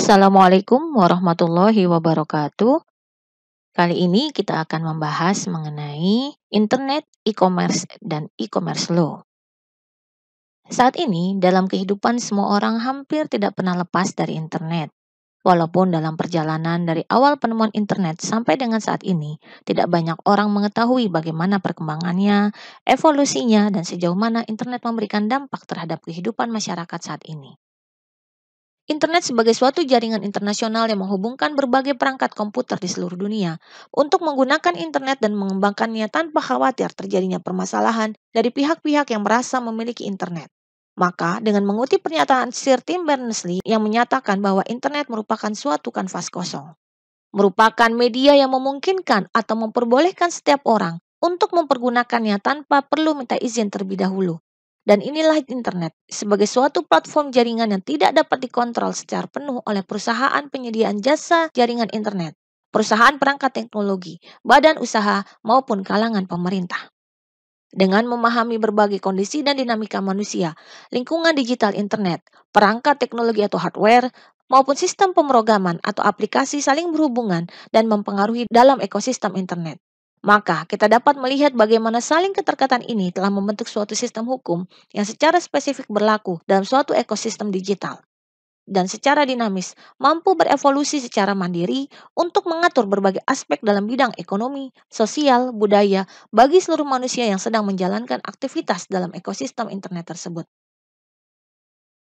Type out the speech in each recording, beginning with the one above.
Assalamualaikum warahmatullahi wabarakatuh. Kali ini kita akan membahas mengenai internet, e-commerce, dan e-commerce law. Saat ini, dalam kehidupan semua orang hampir tidak pernah lepas dari internet. Walaupun dalam perjalanan dari awal penemuan internet sampai dengan saat ini, tidak banyak orang mengetahui bagaimana perkembangannya, evolusinya, dan sejauh mana internet memberikan dampak terhadap kehidupan masyarakat saat ini. Internet sebagai suatu jaringan internasional yang menghubungkan berbagai perangkat komputer di seluruh dunia untuk menggunakan internet dan mengembangkannya tanpa khawatir terjadinya permasalahan dari pihak-pihak yang merasa memiliki internet. Maka, dengan mengutip pernyataan Sir Tim Berners-Lee yang menyatakan bahwa internet merupakan suatu kanvas kosong, merupakan media yang memungkinkan atau memperbolehkan setiap orang untuk mempergunakannya tanpa perlu minta izin terlebih dahulu. Dan inilah internet, sebagai suatu platform jaringan yang tidak dapat dikontrol secara penuh oleh perusahaan penyediaan jasa jaringan internet, perusahaan perangkat teknologi, badan usaha, maupun kalangan pemerintah. Dengan memahami berbagai kondisi dan dinamika manusia, lingkungan digital internet, perangkat teknologi atau hardware, maupun sistem pemrograman atau aplikasi saling berhubungan dan mempengaruhi dalam ekosistem internet. Maka, kita dapat melihat bagaimana saling keterkaitan ini telah membentuk suatu sistem hukum yang secara spesifik berlaku dalam suatu ekosistem digital dan secara dinamis mampu berevolusi secara mandiri untuk mengatur berbagai aspek dalam bidang ekonomi, sosial, budaya bagi seluruh manusia yang sedang menjalankan aktivitas dalam ekosistem internet tersebut.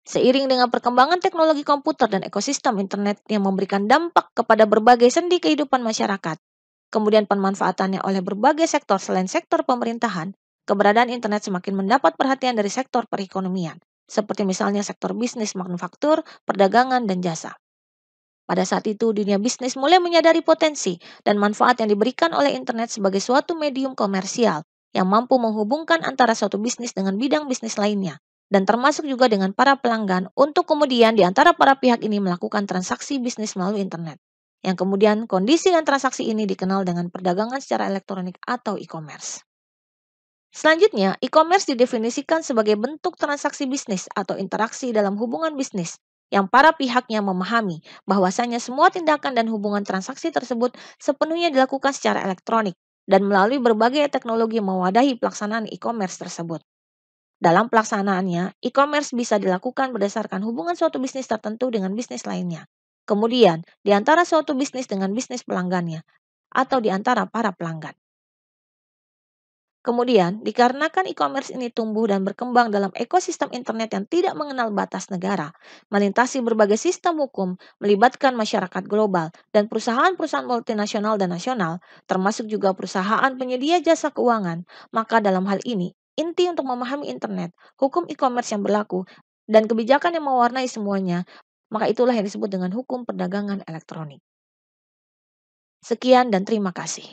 Seiring dengan perkembangan teknologi komputer dan ekosistem internet yang memberikan dampak kepada berbagai sendi kehidupan masyarakat, kemudian pemanfaatannya oleh berbagai sektor selain sektor pemerintahan, keberadaan internet semakin mendapat perhatian dari sektor perekonomian, seperti misalnya sektor bisnis manufaktur, perdagangan, dan jasa. Pada saat itu, dunia bisnis mulai menyadari potensi dan manfaat yang diberikan oleh internet sebagai suatu medium komersial yang mampu menghubungkan antara suatu bisnis dengan bidang bisnis lainnya, dan termasuk juga dengan para pelanggan untuk kemudian di antara para pihak ini melakukan transaksi bisnis melalui internet. Yang kemudian kondisi dan transaksi ini dikenal dengan perdagangan secara elektronik atau e-commerce. Selanjutnya, e-commerce didefinisikan sebagai bentuk transaksi bisnis atau interaksi dalam hubungan bisnis yang para pihaknya memahami bahwasanya semua tindakan dan hubungan transaksi tersebut sepenuhnya dilakukan secara elektronik dan melalui berbagai teknologi mewadahi pelaksanaan e-commerce tersebut. Dalam pelaksanaannya, e-commerce bisa dilakukan berdasarkan hubungan suatu bisnis tertentu dengan bisnis lainnya. Kemudian, di antara suatu bisnis dengan bisnis pelanggannya, atau di antara para pelanggan. Kemudian, dikarenakan e-commerce ini tumbuh dan berkembang dalam ekosistem internet yang tidak mengenal batas negara, melintasi berbagai sistem hukum, melibatkan masyarakat global, dan perusahaan-perusahaan multinasional dan nasional, termasuk juga perusahaan penyedia jasa keuangan, maka dalam hal ini, inti untuk memahami internet, hukum e-commerce yang berlaku, dan kebijakan yang mewarnai semuanya, maka itulah yang disebut dengan hukum perdagangan elektronik. Sekian dan terima kasih.